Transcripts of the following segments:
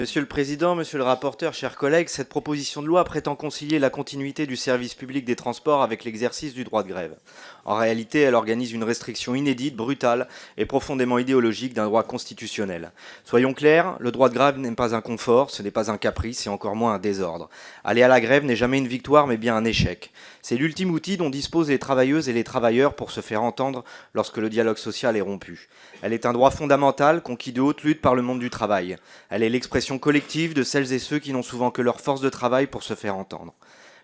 Monsieur le Président, Monsieur le rapporteur, chers collègues, cette proposition de loi prétend concilier la continuité du service public des transports avec l'exercice du droit de grève. En réalité, elle organise une restriction inédite, brutale et profondément idéologique d'un droit constitutionnel. Soyons clairs, le droit de grève n'est pas un confort, ce n'est pas un caprice et encore moins un désordre. Aller à la grève n'est jamais une victoire mais bien un échec. C'est l'ultime outil dont disposent les travailleuses et les travailleurs pour se faire entendre lorsque le dialogue social est rompu. Elle est un droit fondamental conquis de haute lutte par le monde du travail. Elle est l'expression collective de celles et ceux qui n'ont souvent que leur force de travail pour se faire entendre.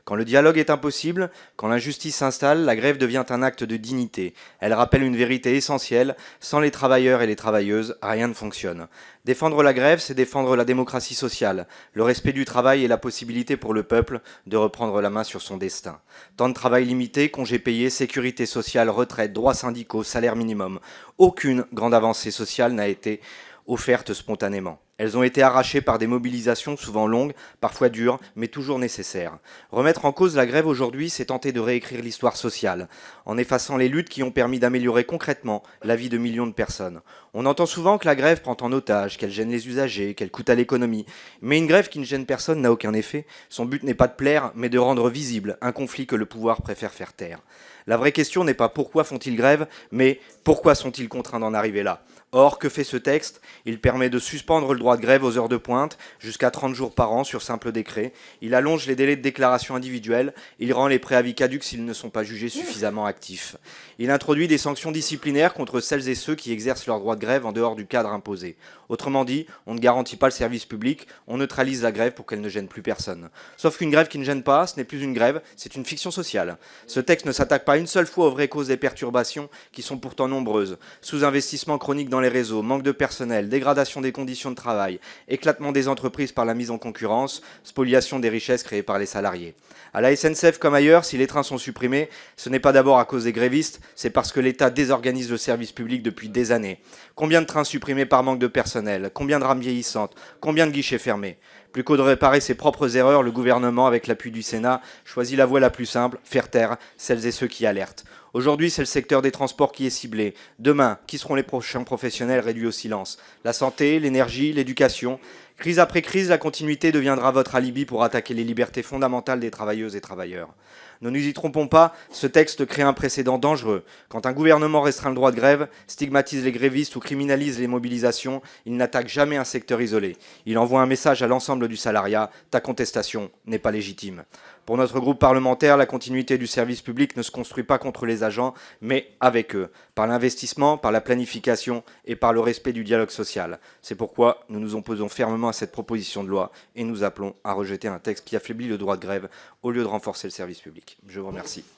Quand le dialogue est impossible, quand l'injustice s'installe, la grève devient un acte de dignité. Elle rappelle une vérité essentielle, sans les travailleurs et les travailleuses, rien ne fonctionne. Défendre la grève, c'est défendre la démocratie sociale, le respect du travail et la possibilité pour le peuple de reprendre la main sur son destin. Temps de travail limité, congés payés, sécurité sociale, retraite, droits syndicaux, salaire minimum. Aucune grande avancée sociale n'a été offertes spontanément. Elles ont été arrachées par des mobilisations souvent longues, parfois dures, mais toujours nécessaires. Remettre en cause la grève aujourd'hui, c'est tenter de réécrire l'histoire sociale, en effaçant les luttes qui ont permis d'améliorer concrètement la vie de millions de personnes. On entend souvent que la grève prend en otage, qu'elle gêne les usagers, qu'elle coûte à l'économie. Mais une grève qui ne gêne personne n'a aucun effet. Son but n'est pas de plaire, mais de rendre visible un conflit que le pouvoir préfère faire taire. La vraie question n'est pas pourquoi font-ils grève, mais pourquoi sont-ils contraints d'en arriver là ? Or, que fait ce texte ? Il permet de suspendre le droit de grève aux heures de pointe, jusqu'à 30 jours par an sur simple décret. Il allonge les délais de déclaration individuelle. Il rend les préavis caducs s'ils ne sont pas jugés suffisamment actifs. Il introduit des sanctions disciplinaires contre celles et ceux qui exercent leur droit de grève en dehors du cadre imposé. Autrement dit, on ne garantit pas le service public, on neutralise la grève pour qu'elle ne gêne plus personne. Sauf qu'une grève qui ne gêne pas, ce n'est plus une grève, c'est une fiction sociale. Ce texte ne s'attaque pas une seule fois aux vraies causes des perturbations, qui sont pourtant nombreuses. Sous-investissement chronique dans les réseaux, manque de personnel, dégradation des conditions de travail, éclatement des entreprises par la mise en concurrence, spoliation des richesses créées par les salariés. À la SNCF comme ailleurs, si les trains sont supprimés, ce n'est pas d'abord à cause des grévistes, c'est parce que l'État désorganise le service public depuis des années. Combien de trains supprimés par manque de personnel ? Combien de rames vieillissantes ? Combien de guichets fermés ? Plus qu'au de réparer ses propres erreurs, le gouvernement, avec l'appui du Sénat, choisit la voie la plus simple, faire taire celles et ceux qui alertent. Aujourd'hui, c'est le secteur des transports qui est ciblé. Demain, qui seront les prochains professionnels réduits au silence ? La santé, l'énergie, l'éducation. Crise après crise, la continuité deviendra votre alibi pour attaquer les libertés fondamentales des travailleuses et travailleurs. Ne nous y trompons pas, ce texte crée un précédent dangereux. Quand un gouvernement restreint le droit de grève, stigmatise les grévistes ou criminalise les mobilisations, il n'attaque jamais un secteur isolé. Il envoie un message à l'ensemble du salariat, ta contestation n'est pas légitime. Pour notre groupe parlementaire, la continuité du service public ne se construit pas contre les agents, mais avec eux, par l'investissement, par la planification et par le respect du dialogue social. C'est pourquoi nous nous opposons fermement à cette proposition de loi et nous appelons à rejeter un texte qui affaiblit le droit de grève au lieu de renforcer le service public. Je vous remercie.